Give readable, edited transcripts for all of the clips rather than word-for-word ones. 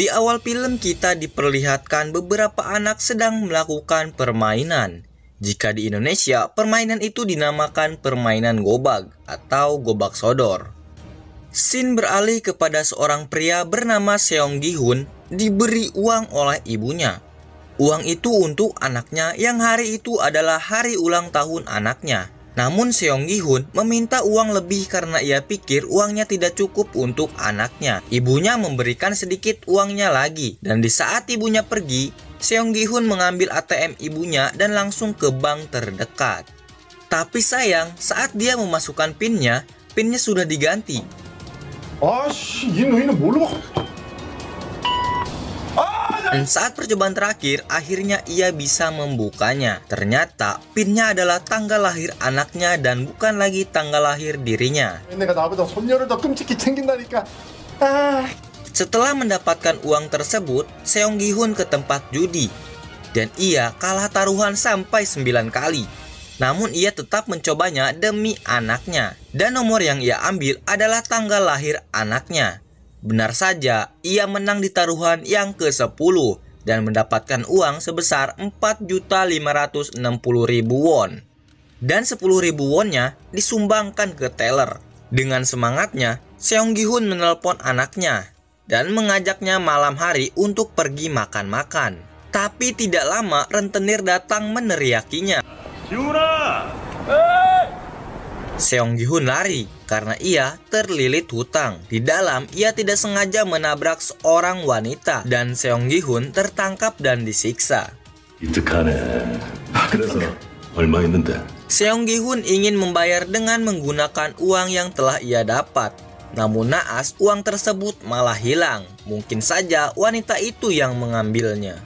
Di awal film kita diperlihatkan beberapa anak sedang melakukan permainan. Jika di Indonesia, permainan itu dinamakan permainan gobag atau gobag sodor. Scene beralih kepada seorang pria bernama Seong Gi-hun diberi uang oleh ibunya. Uang itu untuk anaknya yang hari itu adalah hari ulang tahun anaknya. Namun Seong Gi-hun meminta uang lebih karena ia pikir uangnya tidak cukup untuk anaknya. Ibunya memberikan sedikit uangnya lagi, dan di saat ibunya pergi, Seong Gi-hun mengambil ATM ibunya dan langsung ke bank terdekat. Tapi sayang, saat dia memasukkan pinnya sudah diganti. ini mulu. Dan saat percobaan terakhir, akhirnya ia bisa membukanya. Ternyata pinnya adalah tanggal lahir anaknya dan bukan lagi tanggal lahir dirinya. Setelah mendapatkan uang tersebut, Seong Gi-hun ke tempat judi. Dan ia kalah taruhan sampai 9 kali. Namun ia tetap mencobanya demi anaknya. Dan nomor yang ia ambil adalah tanggal lahir anaknya. Benar saja, ia menang di taruhan yang ke-10 dan mendapatkan uang sebesar 4.560.000 won. Dan 10.000 wonnya disumbangkan ke teller. Dengan semangatnya, Seong Gi-hun menelpon anaknya dan mengajaknya malam hari untuk pergi makan-makan. Tapi tidak lama rentenir datang meneriakinya. Seong Gi-hun lari karena ia terlilit hutang. Di dalam, ia tidak sengaja menabrak seorang wanita dan Seong Gi-hun tertangkap dan disiksa. Seong Gi-hun ingin membayar dengan menggunakan uang yang telah ia dapat. Namun naas, uang tersebut malah hilang. Mungkin saja wanita itu yang mengambilnya.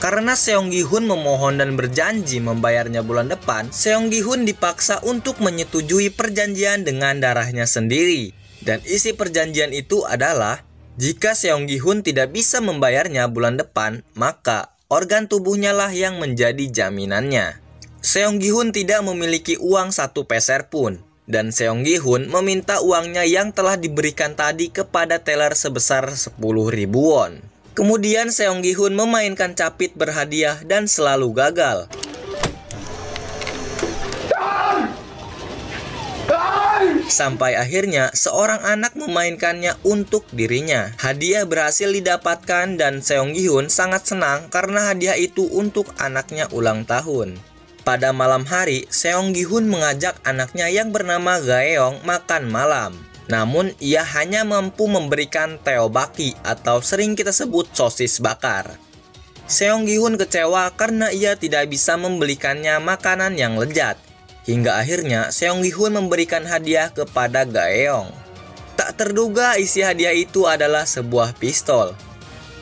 Karena Seong Gi-hun memohon dan berjanji membayarnya bulan depan, Seong Gi-hun dipaksa untuk menyetujui perjanjian dengan darahnya sendiri. Dan isi perjanjian itu adalah, jika Seong Gi-hun tidak bisa membayarnya bulan depan, maka organ tubuhnya lah yang menjadi jaminannya. Seong Gi-hun tidak memiliki uang 1 peser pun. Dan Seong Gi-hun meminta uangnya yang telah diberikan tadi kepada teller sebesar 10.000 won. Kemudian Seong Gi-hun memainkan capit berhadiah dan selalu gagal. Sampai akhirnya seorang anak memainkannya untuk dirinya. Hadiah berhasil didapatkan dan Seong Gi-hun sangat senang karena hadiah itu untuk anaknya ulang tahun. Pada malam hari, Seong Gi-hun mengajak anaknya yang bernama Gaeong makan malam. Namun ia hanya mampu memberikan teobaki atau sering kita sebut sosis bakar. Seong Gi-hun kecewa karena ia tidak bisa membelikannya makanan yang lezat. Hingga akhirnya Seong Gi-hun memberikan hadiah kepada Gaeong. Tak terduga isi hadiah itu adalah sebuah pistol.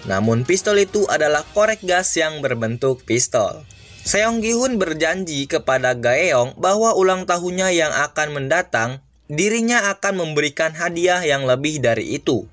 Namun pistol itu adalah korek gas yang berbentuk pistol. Seong Gi-hun berjanji kepada Gaeong bahwa ulang tahunnya yang akan mendatang, dirinya akan memberikan hadiah yang lebih dari itu.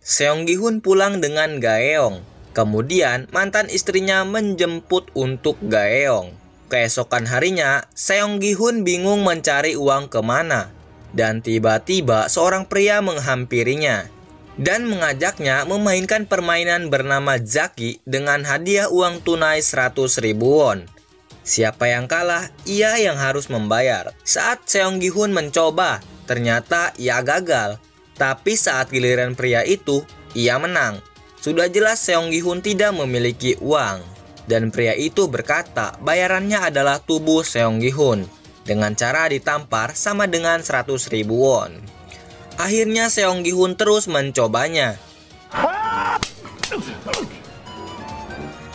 Seong Gi-hun pulang dengan Gaeong. Kemudian mantan istrinya menjemput untuk Gaeong. Keesokan harinya, Seong Gi-hun bingung mencari uang kemana. Dan tiba-tiba seorang pria menghampirinya dan mengajaknya memainkan permainan bernama Jaki dengan hadiah uang tunai 100.000 won. Siapa yang kalah, ia yang harus membayar. Saat Seong Gi-hun mencoba, ternyata ia gagal. Tapi saat giliran pria itu, ia menang. Sudah jelas Seong Gi-hun tidak memiliki uang. Dan pria itu berkata bayarannya adalah tubuh Seong Gi-hun dengan cara ditampar sama dengan 100.000 won. Akhirnya Seong Gi-hun terus mencobanya.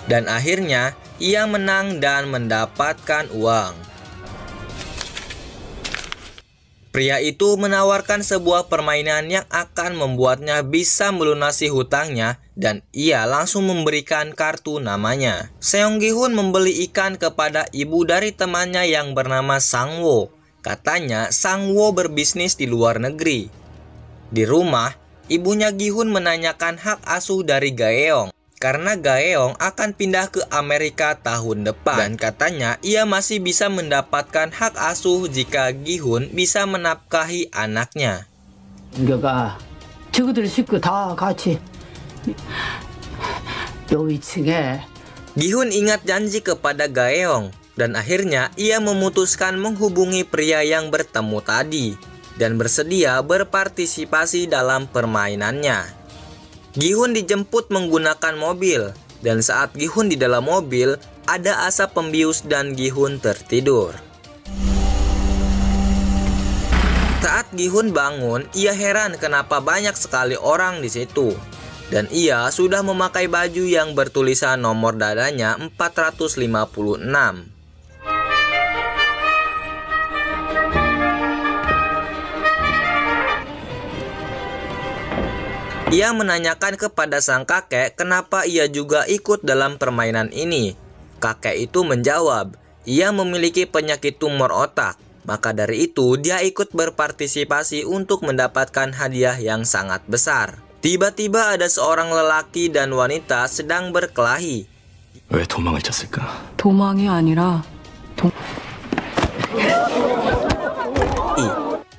Dan akhirnya ia menang dan mendapatkan uang. Pria itu menawarkan sebuah permainan yang akan membuatnya bisa melunasi hutangnya dan ia langsung memberikan kartu namanya. Seong Gi-hun membeli ikan kepada ibu dari temannya yang bernama Sang-wo. Katanya Sang-wo berbisnis di luar negeri. Di rumah, ibunya Gi-hun menanyakan hak asuh dari Gaeong. karena Gaeong akan pindah ke Amerika tahun depan. Dan katanya ia masih bisa mendapatkan hak asuh jika Gi-hun bisa menafkahi anaknya. 친구들 식구 다 같이 여기 층에 Gi-hun ingat janji kepada Gaeong dan akhirnya ia memutuskan menghubungi pria yang bertemu tadi dan bersedia berpartisipasi dalam permainannya. Gi-hun dijemput menggunakan mobil dan saat Gi-hun di dalam mobil ada asap pembius dan Gi-hun tertidur. Saat Gi-hun bangun, ia heran kenapa banyak sekali orang di situ. Dan ia sudah memakai baju yang bertulisan nomor dadanya 456. Ia menanyakan kepada sang kakek kenapa ia juga ikut dalam permainan ini. Kakek itu menjawab, ia memiliki penyakit tumor otak. Maka dari itu dia ikut berpartisipasi untuk mendapatkan hadiah yang sangat besar. Tiba-tiba ada seorang lelaki dan wanita sedang berkelahi. 왜 도망을 쳤을까? 도망이 아니라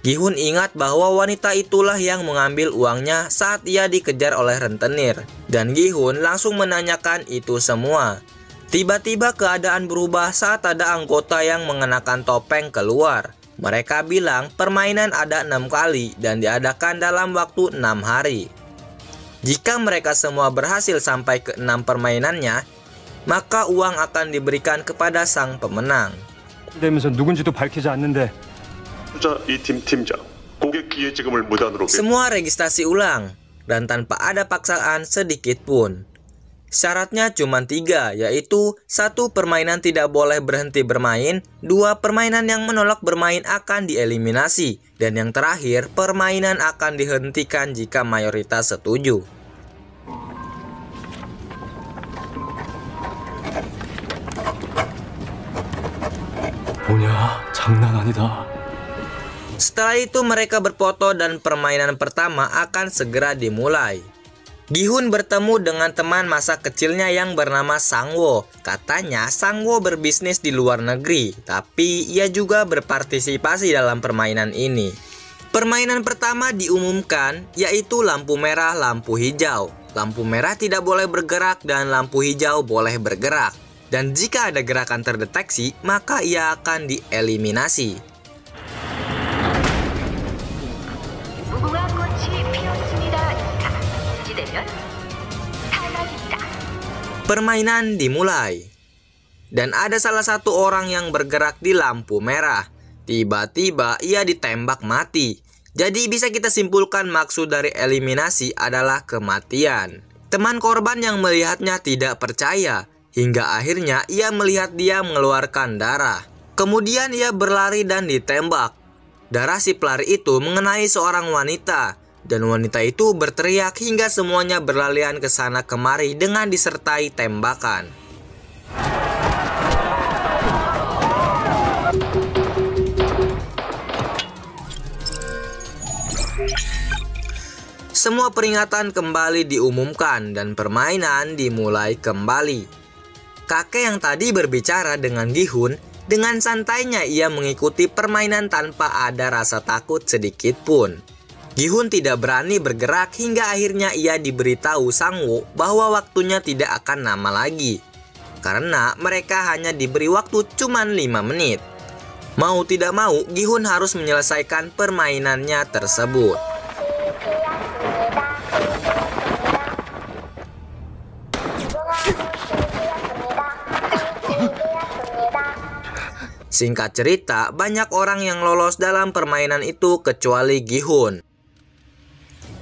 Gi-hun ingat bahwa wanita itulah yang mengambil uangnya saat ia dikejar oleh rentenir. Dan Gi-hun langsung menanyakan itu semua. Tiba-tiba keadaan berubah saat ada anggota yang mengenakan topeng keluar. Mereka bilang permainan ada 6 kali dan diadakan dalam waktu 6 hari. Jika mereka semua berhasil sampai ke 6 permainannya, maka uang akan diberikan kepada sang pemenang. 되면서 누군지도 밝히지 않는데 투자 2팀 팀장, 고객 기회지급을 무단으로 Semua registrasi ulang dan tanpa ada paksaan sedikit pun. Syaratnya cuma 3, yaitu 1. Permainan tidak boleh berhenti bermain, 2. Permainan yang menolak bermain akan dieliminasi, dan yang terakhir, permainan akan dihentikan jika mayoritas setuju. 뭐냐? 장난 아니다. Setelah itu mereka berfoto dan permainan pertama akan segera dimulai. Gi-hun bertemu dengan teman masa kecilnya yang bernama Sang-wo. Katanya Sang-wo berbisnis di luar negeri, tapi ia juga berpartisipasi dalam permainan ini. Permainan pertama diumumkan yaitu lampu merah, lampu hijau. Lampu merah tidak boleh bergerak dan lampu hijau boleh bergerak. Dan jika ada gerakan terdeteksi, maka ia akan dieliminasi. Permainan dimulai. Dan ada salah satu orang yang bergerak di lampu merah. Tiba-tiba ia ditembak mati. Jadi bisa kita simpulkan maksud dari eliminasi adalah kematian. Teman korban yang melihatnya tidak percaya. Hingga akhirnya ia melihat dia mengeluarkan darah. Kemudian ia berlari dan ditembak. Darah si pelari itu mengenai seorang wanita. Dan wanita itu berteriak hingga semuanya berlarian ke sana kemari dengan disertai tembakan. Semua peringatan kembali diumumkan dan permainan dimulai kembali. Kakek yang tadi berbicara dengan Gi-hun, dengan santainya ia mengikuti permainan tanpa ada rasa takut sedikit pun. Gi-hun tidak berani bergerak hingga akhirnya ia diberitahu Sang-wo bahwa waktunya tidak akan lama lagi. Karena mereka hanya diberi waktu cuma 5 menit. Mau tidak mau, Gi-hun harus menyelesaikan permainannya tersebut. Singkat cerita, banyak orang yang lolos dalam permainan itu kecuali Gi-hun.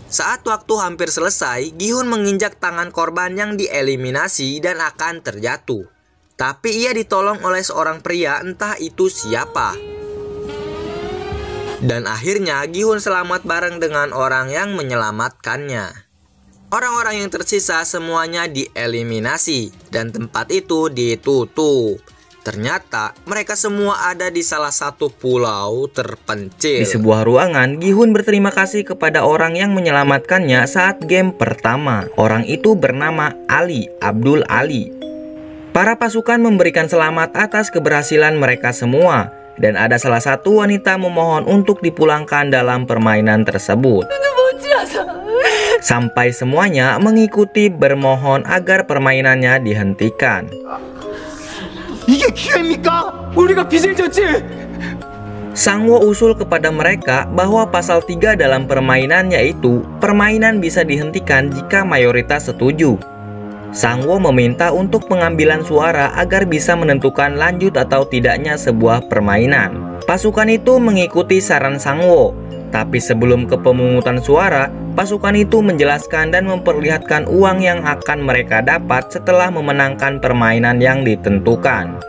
Saat waktu hampir selesai, Gi-hun menginjak tangan korban yang dieliminasi dan akan terjatuh. Tapi ia ditolong oleh seorang pria, entah itu siapa. Dan akhirnya Gi-hun selamat bareng dengan orang yang menyelamatkannya. Orang-orang yang tersisa semuanya dieliminasi dan tempat itu ditutup. Ternyata mereka semua ada di salah satu pulau terpencil. Di sebuah ruangan, Gi-hun berterima kasih kepada orang yang menyelamatkannya saat game pertama. Orang itu bernama Ali, Abdul Ali. Para pasukan memberikan selamat atas keberhasilan mereka semua. Dan ada salah satu wanita memohon untuk dipulangkan dalam permainan tersebut. Sampai semuanya mengikuti bermohon agar permainannya dihentikan. 이게 기회입니까? 우리가 빚을 졌지? Sangwo usul kepada mereka bahwa pasal 3 dalam permainan yaitu permainan bisa dihentikan jika mayoritas setuju. Sangwo meminta untuk pengambilan suara agar bisa menentukan lanjut atau tidaknya sebuah permainan. Pasukan itu mengikuti saran Sangwo, tapi sebelum ke pemungutan suara, pasukan itu menjelaskan dan memperlihatkan uang yang akan mereka dapat setelah memenangkan permainan yang ditentukan.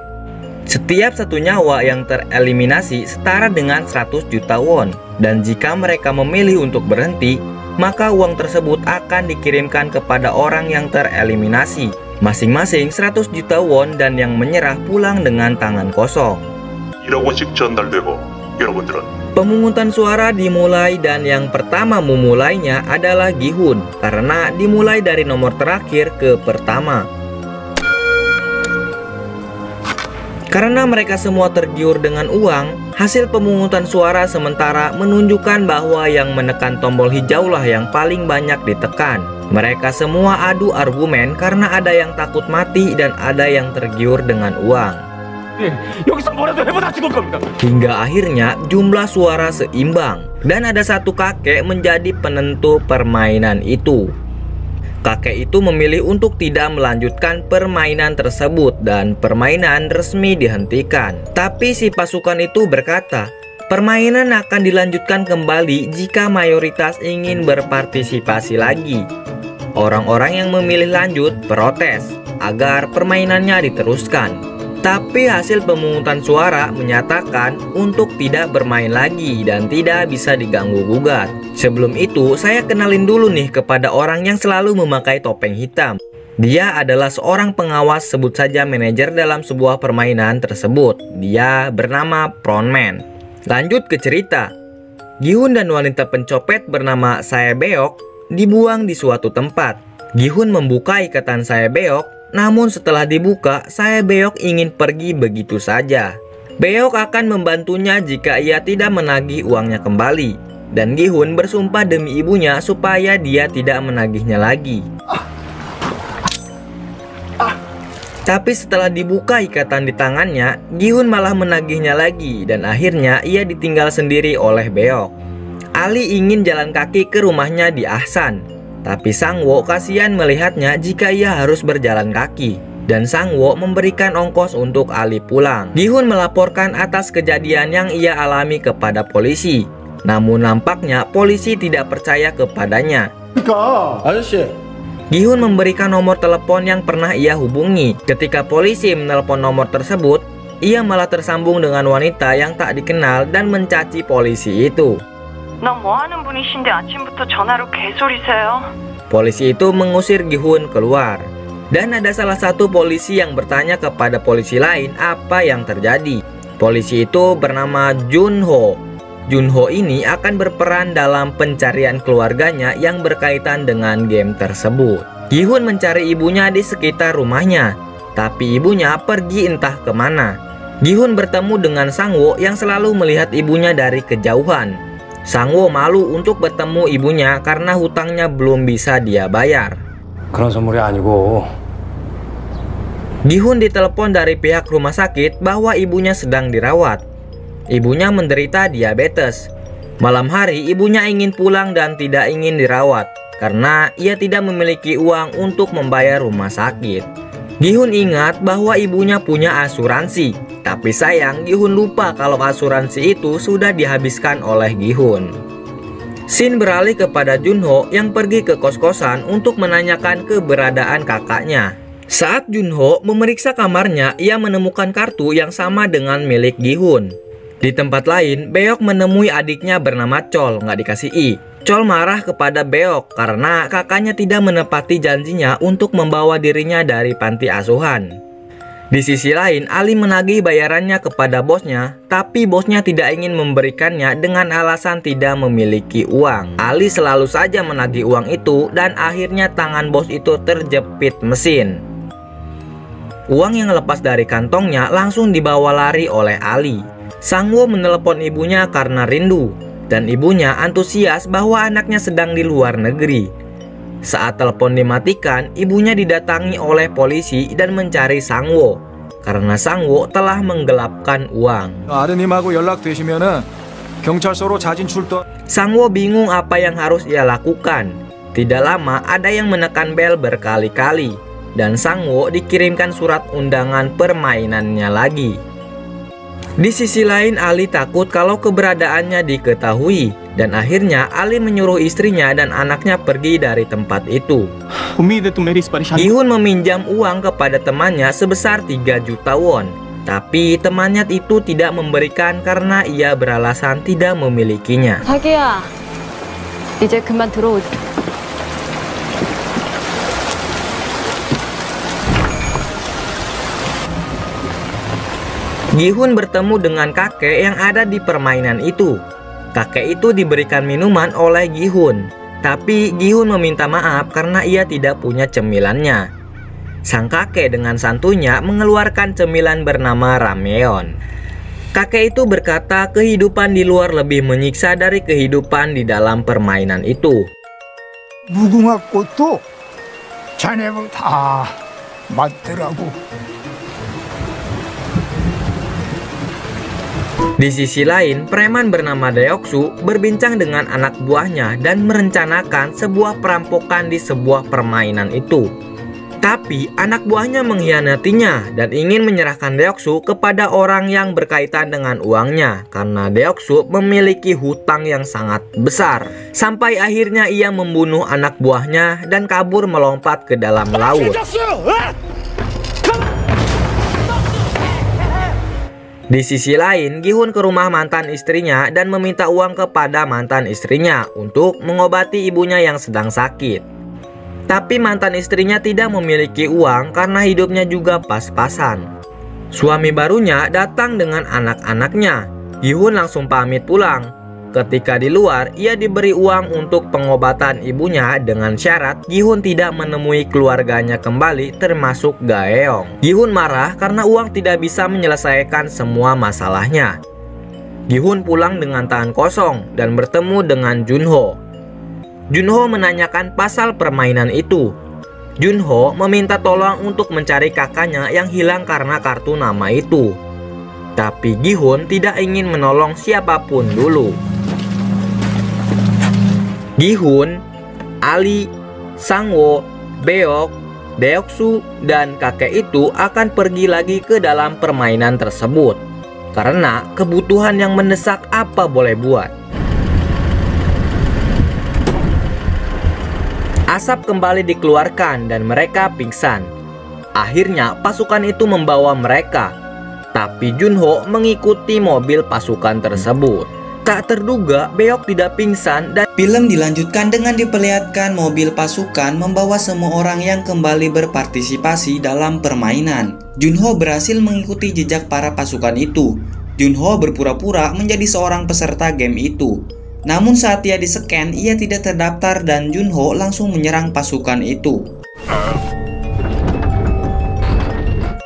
Setiap satu nyawa yang tereliminasi setara dengan 100 juta won. Dan jika mereka memilih untuk berhenti, maka uang tersebut akan dikirimkan kepada orang yang tereliminasi. Masing-masing 100 juta won dan yang menyerah pulang dengan tangan kosong. 1억 원씩 전달되고 여러분들은 Pemungutan suara dimulai dan yang pertama memulainya adalah Gi-hun karena dimulai dari nomor terakhir ke pertama. Karena mereka semua tergiur dengan uang, hasil pemungutan suara sementara menunjukkan bahwa yang menekan tombol hijaulah yang paling banyak ditekan. Mereka semua adu argumen karena ada yang takut mati dan ada yang tergiur dengan uang. Hingga akhirnya jumlah suara seimbang dan ada satu kakek menjadi penentu permainan itu. Kakek itu memilih untuk tidak melanjutkan permainan tersebut dan permainan resmi dihentikan. Tapi si pasukan itu berkata, permainan akan dilanjutkan kembali jika mayoritas ingin berpartisipasi lagi. Orang-orang yang memilih lanjut protes agar permainannya diteruskan. Tapi hasil pemungutan suara menyatakan untuk tidak bermain lagi dan tidak bisa diganggu-gugat. Sebelum itu, saya kenalin dulu nih kepada orang yang selalu memakai topeng hitam. Dia adalah seorang pengawas, sebut saja manajer dalam sebuah permainan tersebut. Dia bernama Frontman. Lanjut ke cerita. Gi-hun dan wanita pencopet bernama Sae-beok dibuang di suatu tempat. Gi-hun membuka ikatan Sae-beok. Namun setelah dibuka, Sae-beok ingin pergi begitu saja. Beok akan membantunya jika ia tidak menagih uangnya kembali. Dan Gi-hun bersumpah demi ibunya supaya dia tidak menagihnya lagi. Tapi setelah dibuka ikatan di tangannya, Gi-hun malah menagihnya lagi dan akhirnya ia ditinggal sendiri oleh Beok. Ali ingin jalan kaki ke rumahnya di Ahsan. Tapi Sangwo kasihan melihatnya jika ia harus berjalan kaki. Dan Sangwo memberikan ongkos untuk Ali pulang. Gi-hun melaporkan atas kejadian yang ia alami kepada polisi. Namun nampaknya polisi tidak percaya kepadanya. Gi-hun memberikan nomor telepon yang pernah ia hubungi. Ketika polisi menelpon nomor tersebut, ia malah tersambung dengan wanita yang tak dikenal dan mencaci polisi itu. 넌 뭐하는 분이신데 아침부터 전화로 개소리세요? Polisi itu mengusir Gi-hun keluar. Dan ada salah satu polisi yang bertanya kepada polisi lain apa yang terjadi. Polisi itu bernama Junho. Junho ini akan berperan dalam pencarian keluarganya yang berkaitan dengan game tersebut. Gi-hun mencari ibunya di sekitar rumahnya, tapi ibunya pergi entah kemana. Gi-hun bertemu dengan Sangwo yang selalu melihat ibunya dari kejauhan. Sangwo malu untuk bertemu ibunya karena hutangnya belum bisa dia bayar. 그런 선물이 아니고. Gi-hun ditelepon dari pihak rumah sakit bahwa ibunya sedang dirawat. Ibunya menderita diabetes. Malam hari ibunya ingin pulang dan tidak ingin dirawat karena ia tidak memiliki uang untuk membayar rumah sakit. Gi-hun ingat bahwa ibunya punya asuransi, tapi sayang Gi-hun lupa kalau asuransi itu sudah dihabiskan oleh Gi-hun. Shin beralih kepada Junho yang pergi ke kos-kosan untuk menanyakan keberadaan kakaknya. Saat Junho memeriksa kamarnya, ia menemukan kartu yang sama dengan milik Gi-hun. Di tempat lain, Beok menemui adiknya bernama Chol, nggak dikasih I. Chol marah kepada Beok karena kakaknya tidak menepati janjinya untuk membawa dirinya dari panti asuhan. Di sisi lain, Ali menagih bayarannya kepada bosnya, tapi bosnya tidak ingin memberikannya dengan alasan tidak memiliki uang. Ali selalu saja menagih uang itu dan akhirnya tangan bos itu terjepit mesin. Uang yang lepas dari kantongnya langsung dibawa lari oleh Ali. Sang-woo menelepon ibunya karena rindu, dan ibunya antusias bahwa anaknya sedang di luar negeri. Saat telepon dimatikan, ibunya didatangi oleh polisi dan mencari Sang-woo karena Sang-woo telah menggelapkan uang. 아드님하고 연락되시면은 경찰서로 자진 출동. Sang-woo bingung apa yang harus ia lakukan. Tidak lama ada yang menekan bel berkali-kali dan Sang-woo dikirimkan surat undangan permainannya lagi. Di sisi lain, Ali takut kalau keberadaannya diketahui dan akhirnya Ali menyuruh istrinya dan anaknya pergi dari tempat itu. Gi-hun meminjam uang kepada temannya sebesar 3 juta won. Tapi temannya itu tidak memberikan karena ia beralasan tidak memilikinya. 자기야, 이제 그만 들어오자. Gi-hun bertemu dengan kakek yang ada di permainan itu. Kakek itu diberikan minuman oleh Gi-hun, tapi Gi-hun meminta maaf karena ia tidak punya cemilannya. Sang kakek dengan santunya mengeluarkan cemilan bernama ramyeon. Kakek itu berkata kehidupan di luar lebih menyiksa dari kehidupan di dalam permainan itu. 무궁화 꽃도 자네가 다 맞더라고. Di sisi lain, preman bernama Deoksu berbincang dengan anak buahnya dan merencanakan sebuah perampokan di sebuah permainan itu. Tapi anak buahnya mengkhianatinya dan ingin menyerahkan Deoksu kepada orang yang berkaitan dengan uangnya karena Deoksu memiliki hutang yang sangat besar. Sampai akhirnya ia membunuh anak buahnya dan kabur melompat ke dalam laut. Di sisi lain, Gi-hun ke rumah mantan istrinya dan meminta uang kepada mantan istrinya untuk mengobati ibunya yang sedang sakit. Tapi mantan istrinya tidak memiliki uang karena hidupnya juga pas-pasan. Suami barunya datang dengan anak-anaknya. Gi-hun langsung pamit pulang. Ketika di luar, ia diberi uang untuk pengobatan ibunya dengan syarat Gi-hun tidak menemui keluarganya kembali termasuk Gaeong. Gi-hun marah karena uang tidak bisa menyelesaikan semua masalahnya. Gi-hun pulang dengan tangan kosong dan bertemu dengan Junho. Junho menanyakan pasal permainan itu. Junho meminta tolong untuk mencari kakaknya yang hilang karena kartu nama itu. Tapi Gi-hun tidak ingin menolong siapapun dulu. Gi-hun, Ali, Sang-woo, Beok, Deoksu, dan kakek itu akan pergi lagi ke dalam permainan tersebut karena kebutuhan yang mendesak apa boleh buat. Asap kembali dikeluarkan dan mereka pingsan. Akhirnya pasukan itu membawa mereka, tapi Junho mengikuti mobil pasukan tersebut. Tak terduga, Beok tidak pingsan dan film dilanjutkan dengan diperlihatkan mobil pasukan membawa semua orang yang kembali berpartisipasi dalam permainan. Junho berhasil mengikuti jejak para pasukan itu. Junho berpura-pura menjadi seorang peserta game itu. Namun saat ia di-scan, ia tidak terdaftar dan Junho langsung menyerang pasukan itu.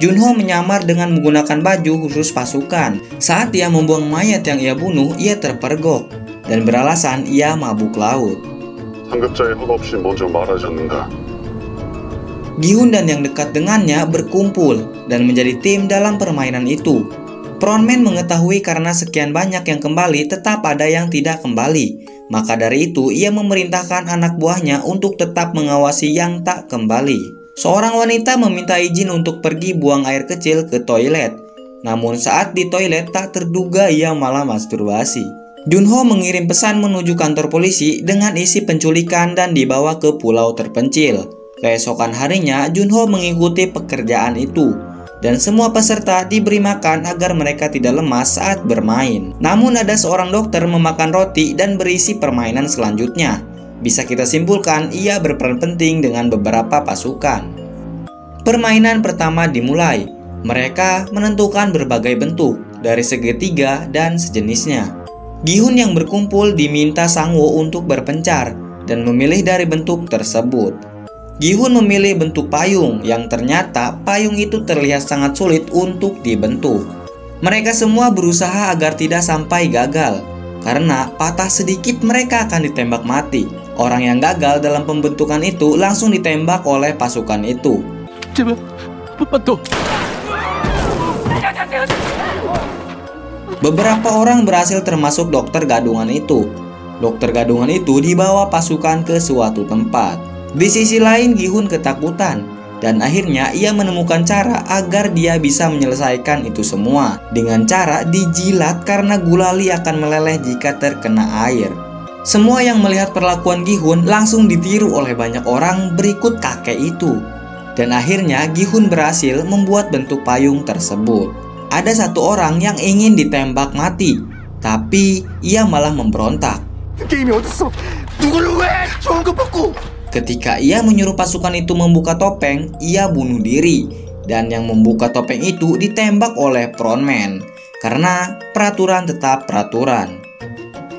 Junho menyamar dengan menggunakan baju khusus pasukan. Saat ia membuang mayat yang ia bunuh, ia terpergok dan beralasan ia mabuk laut. 상급자의 허가 없이 먼저 말하지 않는다. Gi-hun dan yang dekat dengannya berkumpul dan menjadi tim dalam permainan itu. Frontman mengetahui karena sekian banyak yang kembali tetap ada yang tidak kembali. Maka dari itu ia memerintahkan anak buahnya untuk tetap mengawasi yang tak kembali. Seorang wanita meminta izin untuk pergi buang air kecil ke toilet. Namun saat di toilet tak terduga ia malah masturbasi. Junho mengirim pesan menuju kantor polisi dengan isi penculikan dan dibawa ke pulau terpencil. Keesokan harinya Junho mengikuti pekerjaan itu dan semua peserta diberi makan agar mereka tidak lemas saat bermain. Namun ada seorang dokter memakan roti dan berisi permainan selanjutnya. Bisa kita simpulkan ia berperan penting dengan beberapa pasukan. Permainan pertama dimulai. Mereka menentukan berbagai bentuk dari segitiga dan sejenisnya. Gi-hun yang berkumpul diminta Sang-woo untuk berpencar dan memilih dari bentuk tersebut. Gi-hun memilih bentuk payung yang ternyata payung itu terlihat sangat sulit untuk dibentuk. Mereka semua berusaha agar tidak sampai gagal, karena patah sedikit mereka akan ditembak mati. Orang yang gagal dalam pembentukan itu langsung ditembak oleh pasukan itu. Beberapa orang berhasil termasuk dokter gadungan itu. Dokter gadungan itu dibawa pasukan ke suatu tempat. Di sisi lain Gi-hun ketakutan dan akhirnya ia menemukan cara agar dia bisa menyelesaikan itu semua dengan cara dijilat karena gulali akan meleleh jika terkena air. Semua yang melihat perlakuan Gi-hun langsung ditiru oleh banyak orang berikut kakek itu. Dan akhirnya Gi-hun berhasil membuat bentuk payung tersebut. Ada satu orang yang ingin ditembak mati, tapi ia malah memberontak. Ketika ia menyuruh pasukan itu membuka topeng, ia bunuh diri. Dan yang membuka topeng itu ditembak oleh frontman. Karena peraturan tetap peraturan.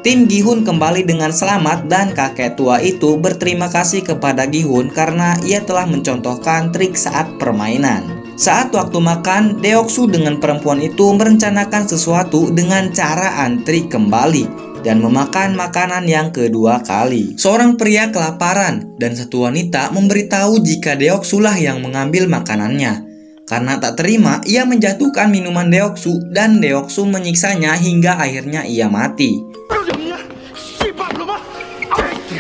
Tim Gi-hun kembali dengan selamat dan kakek tua itu berterima kasih kepada Gi-hun karena ia telah mencontohkan trik saat permainan. Saat waktu makan, Deok-su dengan perempuan itu merencanakan sesuatu dengan cara antri kembali dan memakan makanan yang kedua kali. Seorang pria kelaparan dan satu wanita memberitahu jika Deok-su lah yang mengambil makanannya. Karena tak terima, ia menjatuhkan minuman Deok-su dan Deok-su menyiksanya hingga akhirnya ia mati.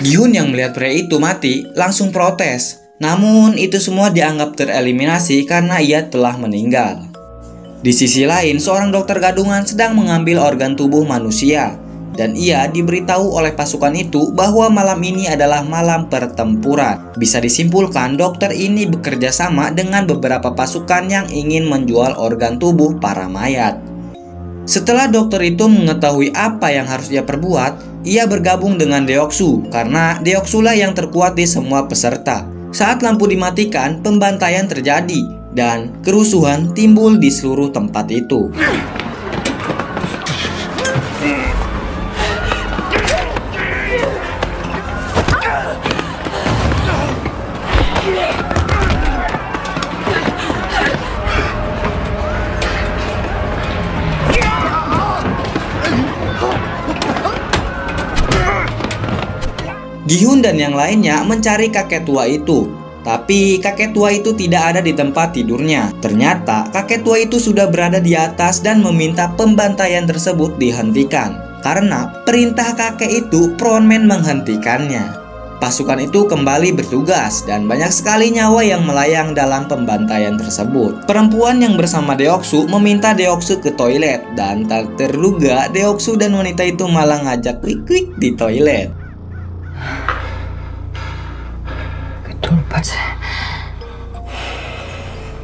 Gi-hun yang melihat pria itu mati langsung protes. Namun itu semua dianggap tereliminasi karena ia telah meninggal. Di sisi lain, seorang dokter gadungan sedang mengambil organ tubuh manusia. Dan ia diberitahu oleh pasukan itu bahwa malam ini adalah malam pertempuran. Bisa disimpulkan dokter ini bekerja sama dengan beberapa pasukan yang ingin menjual organ tubuh para mayat. Setelah dokter itu mengetahui apa yang harus ia perbuat, ia bergabung dengan Deok-su karena Deok-su lah yang terkuat di semua peserta. Saat lampu dimatikan, pembantaian terjadi dan kerusuhan timbul di seluruh tempat itu. Gi-hun dan yang lainnya mencari kakek tua itu. Tapi kakek tua itu tidak ada di tempat tidurnya. Ternyata kakek tua itu sudah berada di atas dan meminta pembantaian tersebut dihentikan. Karena perintah kakek itu frontman menghentikannya. Pasukan itu kembali bertugas dan banyak sekali nyawa yang melayang dalam pembantaian tersebut. Perempuan yang bersama Deok-su meminta Deok-su ke toilet dan tak terduga Deok-su dan wanita itu malah ngajak kwik-kwik di toilet.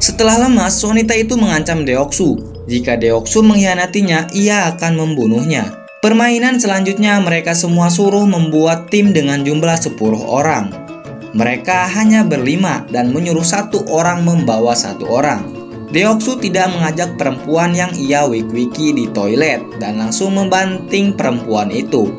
Setelah lemas, wanita itu mengancam Deok-su. Jika Deok-su mengkhianatinya, ia akan membunuhnya. Permainan selanjutnya mereka semua suruh membuat tim dengan jumlah 10 orang. Mereka hanya berlima dan menyuruh satu orang membawa satu orang. Deok-su tidak mengajak perempuan yang ia wik-wiki di toilet dan langsung membanting perempuan itu.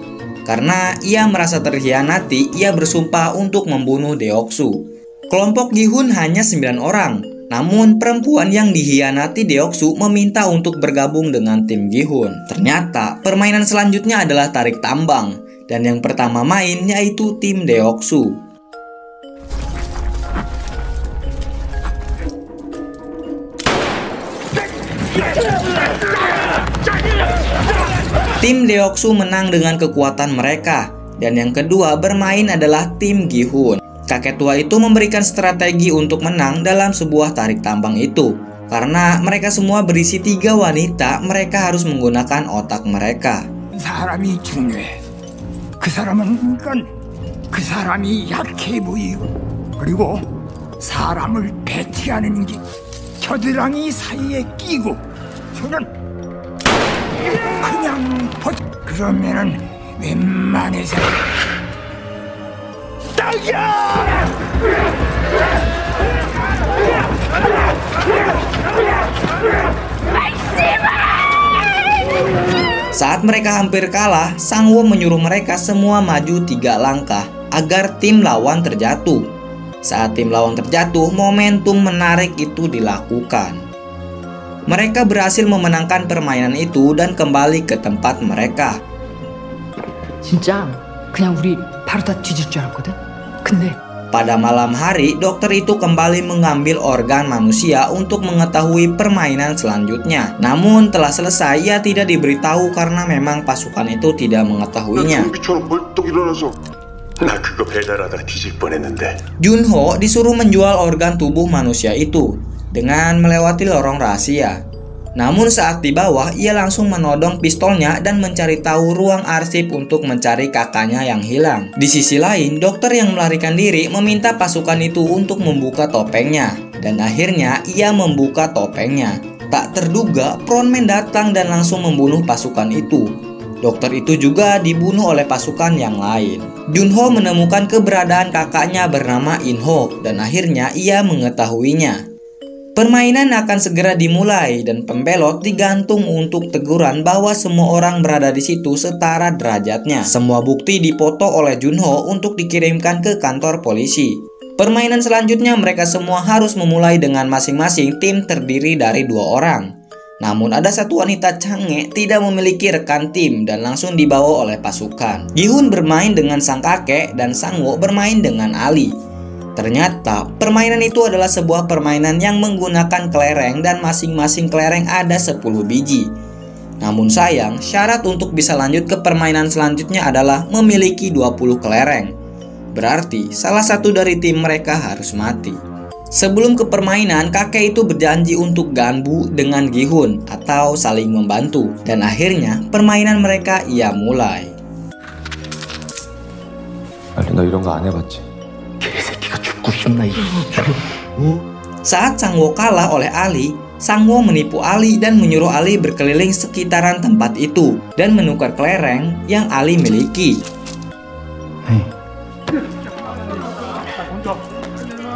Karena ia merasa terkhianati, ia bersumpah untuk membunuh Deok-su. Kelompok Gi-hun hanya 9 orang. Namun perempuan yang dikhianati Deok-su meminta untuk bergabung dengan tim Gi-hun. Ternyata permainan selanjutnya adalah tarik tambang. Dan yang pertama main yaitu tim Deok-su. Tim Deok-su menang dengan kekuatan mereka. Dan yang kedua bermain adalah tim Gi-hun. Kakek tua itu memberikan strategi untuk menang dalam sebuah tarik tambang itu. Karena mereka semua berisi 3 wanita, mereka harus menggunakan otak mereka. 사람이 중요해. 그 사람은 그 사람이 약해 보이고 그리고 사람을 배치하는 게 겨드랑이 사이에 끼고 저는 그냥 그러면은 웬만해서 딱이야! Saat mereka hampir kalah, Sang-woo menyuruh mereka semua maju 3 langkah agar tim lawan terjatuh. Saat tim lawan terjatuh, momentum menarik itu dilakukan. Mereka berhasil memenangkan permainan itu dan kembali ke tempat mereka. 진짜 그냥 우리 바로 다 뒤질 줄 알았거든. 근데 Pada malam hari, dokter itu kembali mengambil organ manusia untuk mengetahui permainan selanjutnya. Namun telah selesai, ia tidak diberitahu karena memang pasukan itu tidak mengetahuinya. 좀비처럼 벌떡 일어나서 나 그거 배달하다 뒤질 뻔했는데. Junho disuruh menjual organ tubuh manusia itu dengan melewati lorong rahasia. Namun saat di bawah, ia langsung menodong pistolnya dan mencari tahu ruang arsip untuk mencari kakaknya yang hilang. Di sisi lain, dokter yang melarikan diri meminta pasukan itu untuk membuka topengnya. Dan akhirnya ia membuka topengnya. Tak terduga, frontman datang dan langsung membunuh pasukan itu. Dokter itu juga dibunuh oleh pasukan yang lain. Junho menemukan keberadaan kakaknya bernama In-ho dan akhirnya ia mengetahuinya. Permainan akan segera dimulai dan pembelot digantung untuk teguran bahwa semua orang berada di situ setara derajatnya. Semua bukti dipoto oleh Junho untuk dikirimkan ke kantor polisi. Permainan selanjutnya mereka semua harus memulai dengan masing-masing tim terdiri dari 2 orang. Namun ada satu wanita canggih tidak memiliki rekan tim dan langsung dibawa oleh pasukan. Gi-hun bermain dengan sang kakek dan Sang-woo bermain dengan Ali. Ternyata permainan itu adalah sebuah permainan yang menggunakan kelereng dan masing-masing kelereng ada 10 biji. Namun sayang, syarat untuk bisa lanjut ke permainan selanjutnya adalah memiliki 20 kelereng. Berarti salah satu dari tim mereka harus mati. Sebelum ke permainan, kakek itu berjanji untuk ganbu dengan Gi-hun atau saling membantu. Dan akhirnya permainan mereka ia mulai. 아니 너 이런 거 안 해봤지? Saat Sang-woo kalah oleh Ali, Sang-woo menipu Ali dan menyuruh Ali berkeliling sekitaran tempat itu dan menukar kelereng yang Ali miliki.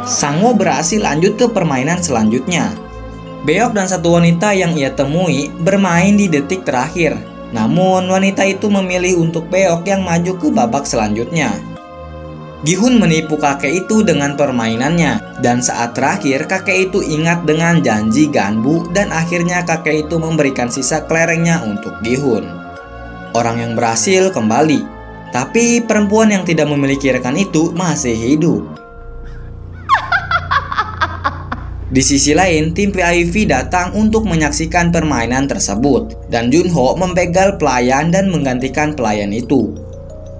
Sang-woo berhasil lanjut ke permainan selanjutnya. Beok dan satu wanita yang ia temui bermain di detik terakhir. Namun wanita itu memilih untuk Beok yang maju ke babak selanjutnya. Gi-hun menipu kakek itu dengan permainannya, dan saat terakhir kakek itu ingat dengan janji ganbu dan akhirnya kakek itu memberikan sisa kelerengnya untuk Gi-hun. Orang yang berhasil kembali, tapi perempuan yang tidak memiliki rekan itu masih hidup. Di sisi lain, tim VIP datang untuk menyaksikan permainan tersebut, dan Junho membegal pelayan dan menggantikan pelayan itu.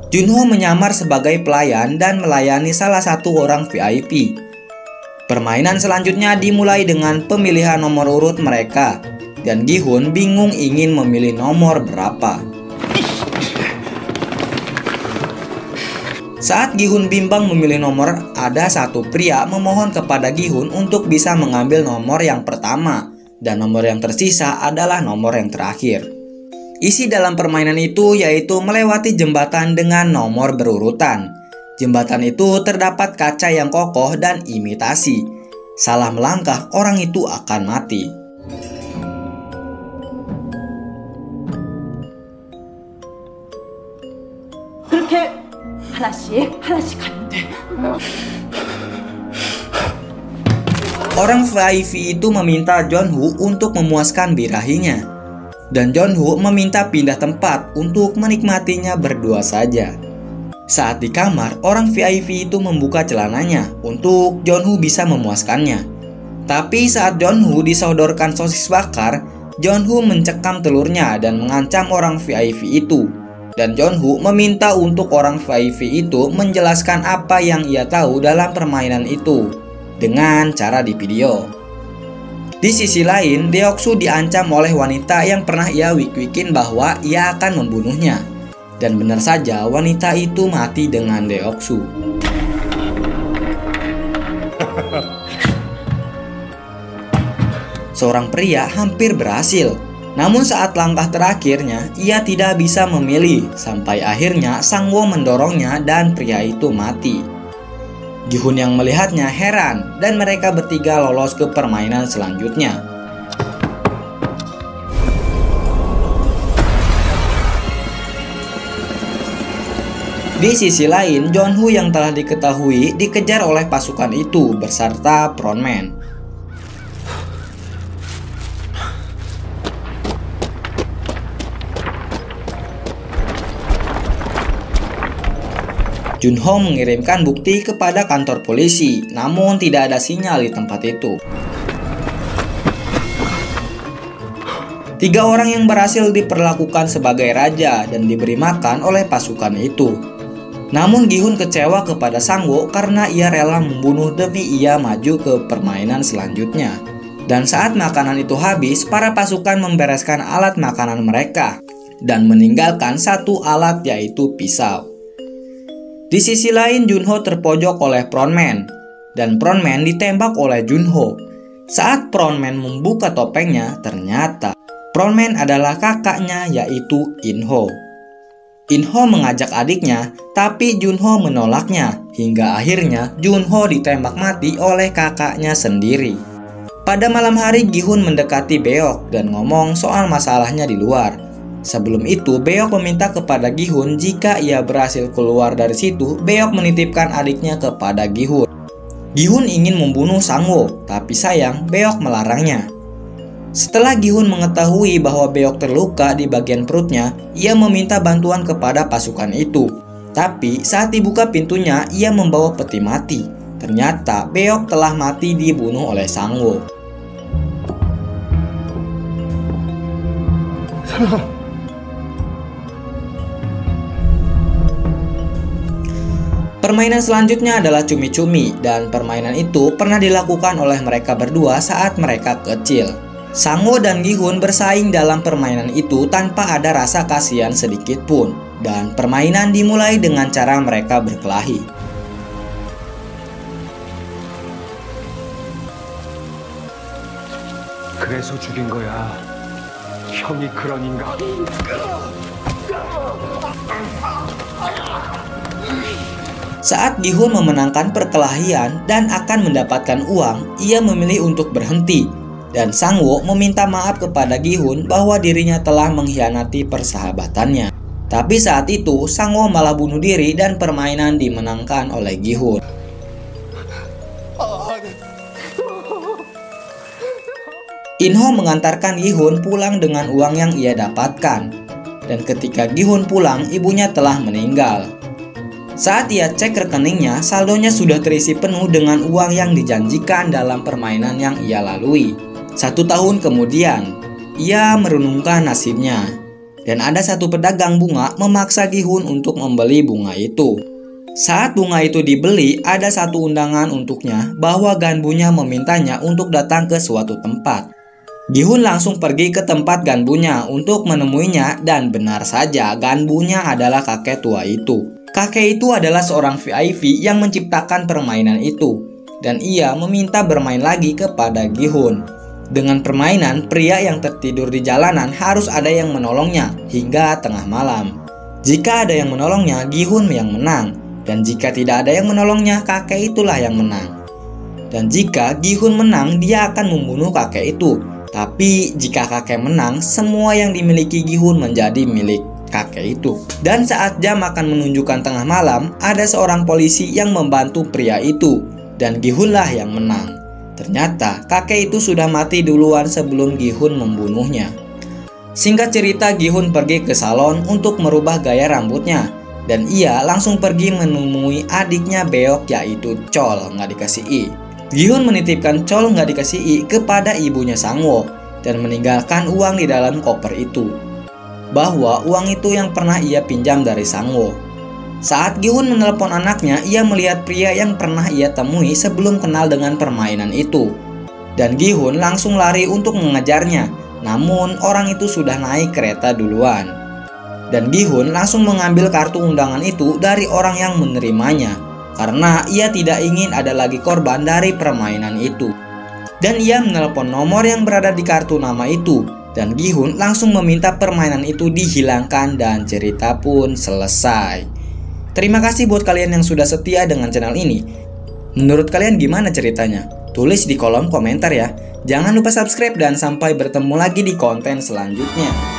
Junho menyamar sebagai pelayan dan melayani salah satu orang VIP. Permainan selanjutnya dimulai dengan pemilihan nomor urut mereka, dan Gi-hun bingung ingin memilih nomor berapa. Saat Gi-hun bimbang memilih nomor, ada satu pria memohon kepada Gi-hun untuk bisa mengambil nomor yang pertama, dan nomor yang tersisa adalah nomor yang terakhir. Isi dalam permainan itu yaitu melewati jembatan dengan nomor berurutan. Jembatan itu terdapat kaca yang kokoh dan imitasi. Salah melangkah, orang itu akan mati. 그렇게 하나씩 가면 돼. Orang VIP itu meminta Jeonwoo untuk memuaskan birahinya. Dan Jeonwoo meminta pindah tempat untuk menikmatinya berdua saja. Saat di kamar, orang VIP itu membuka celananya untuk Jeonwoo bisa memuaskannya. Tapi saat Jeonwoo disodorkan sosis bakar, Jeonwoo mencekam telurnya dan mengancam orang VIP itu. Dan Jeonwoo meminta untuk orang VIP itu menjelaskan apa yang ia tahu dalam permainan itu dengan cara di video. Di sisi lain, Deok-su diancam oleh wanita yang pernah ia wik-wikin bahwa ia akan membunuhnya. Dan benar saja wanita itu mati dengan Deok-su. Seorang pria hampir berhasil. Namun saat langkah terakhirnya, ia tidak bisa memilih. Sampai akhirnya Sang-woo mendorongnya dan pria itu mati. Gi-hun yang melihatnya heran dan mereka bertiga lolos ke permainan selanjutnya. Di sisi lain, Jeonhu yang telah diketahui dikejar oleh pasukan itu beserta frontman. Junho mengirimkan bukti kepada kantor polisi, namun tidak ada sinyal di tempat itu. 3 orang yang berhasil diperlakukan sebagai raja dan diberi makan oleh pasukan itu. Namun Gi-hun kecewa kepada Sang-woo karena ia rela membunuh demi ia maju ke permainan selanjutnya. Dan saat makanan itu habis, para pasukan membereskan alat makanan mereka dan meninggalkan satu alat, yaitu pisau. Di sisi lain, Junho terpojok oleh frontman dan frontman ditembak oleh Junho. Saat frontman membuka topengnya, ternyata frontman adalah kakaknya, yaitu Inho. Inho mengajak adiknya, tapi Junho menolaknya, hingga akhirnya Junho ditembak mati oleh kakaknya sendiri. Pada malam hari, Gi-hun mendekati Beok dan ngomong soal masalahnya di luar. Sebelum itu, Beok meminta kepada Gi-hun jika ia berhasil keluar dari situ, Beok menitipkan adiknya kepada Gi-hun. Gi-hun ingin membunuh Sang-woo, tapi sayang Beok melarangnya. Setelah Gi-hun mengetahui bahwa Beok terluka di bagian perutnya, ia meminta bantuan kepada pasukan itu. Tapi saat dibuka pintunya, ia membawa peti mati. Ternyata Beok telah mati dibunuh oleh Sang-woo. Permainan selanjutnya adalah cumi-cumi, dan permainan itu pernah dilakukan oleh mereka berdua saat mereka kecil. Sang-woo dan Gi-hun bersaing dalam permainan itu tanpa ada rasa kasihan sedikit pun, dan permainan dimulai dengan cara mereka berkelahi. 그래서 죽인 거야. 형이 그런 인간. Saat Gi-hun memenangkan perkelahian dan akan mendapatkan uang, ia memilih untuk berhenti. Dan Sang-woo meminta maaf kepada Gi-hun bahwa dirinya telah mengkhianati persahabatannya. Tapi saat itu, Sang-woo malah bunuh diri dan permainan dimenangkan oleh Gi-hun. Inho mengantarkan Gi-hun pulang dengan uang yang ia dapatkan. Dan ketika Gi-hun pulang, ibunya telah meninggal. Saat ia cek rekeningnya, saldonya sudah terisi penuh dengan uang yang dijanjikan dalam permainan yang ia lalui. 1 tahun kemudian, ia merenungkan nasibnya. Dan ada satu pedagang bunga memaksa Gi-hun untuk membeli bunga itu. Saat bunga itu dibeli, ada satu undangan untuknya bahwa ganbunya memintanya untuk datang ke suatu tempat. Gi-hun langsung pergi ke tempat ganbunya untuk menemuinya, dan benar saja ganbunya adalah kakek tua itu. Kakek itu adalah seorang VIP yang menciptakan permainan itu, dan ia meminta bermain lagi kepada Gi-hun. Dengan permainan, pria yang tertidur di jalanan harus ada yang menolongnya hingga tengah malam. Jika ada yang menolongnya, Gi-hun yang menang. Dan jika tidak ada yang menolongnya, kakek itulah yang menang. Dan jika Gi-hun menang, dia akan membunuh kakek itu. Tapi jika kakek menang, semua yang dimiliki Gi-hun menjadi milik kakek itu. Dan saat jam akan menunjukkan tengah malam, ada seorang polisi yang membantu pria itu. Dan Gi-hun lah yang menang. Ternyata kakek itu sudah mati duluan sebelum Gi-hun membunuhnya. Singkat cerita, Gi-hun pergi ke salon untuk merubah gaya rambutnya. Dan ia langsung pergi menemui adiknya Beok, yaitu Chol nggak dikasih I. Gi-hun menitipkan Chol nggak dikasih I kepada ibunya Sang-woo dan meninggalkan uang di dalam koper itu. Bahwa uang itu yang pernah ia pinjam dari Sang-woo. Saat Gi-hun menelpon anaknya, ia melihat pria yang pernah ia temui sebelum kenal dengan permainan itu. Dan Gi-hun langsung lari untuk mengejarnya, namun orang itu sudah naik kereta duluan. Dan Gi-hun langsung mengambil kartu undangan itu dari orang yang menerimanya, karena ia tidak ingin ada lagi korban dari permainan itu. Dan ia menelpon nomor yang berada di kartu nama itu, dan Gi-hun langsung meminta permainan itu dihilangkan dan cerita pun selesai. Terima kasih buat kalian yang sudah setia dengan channel ini. Menurut kalian gimana ceritanya? Tulis di kolom komentar ya. Jangan lupa subscribe dan sampai bertemu lagi di konten selanjutnya.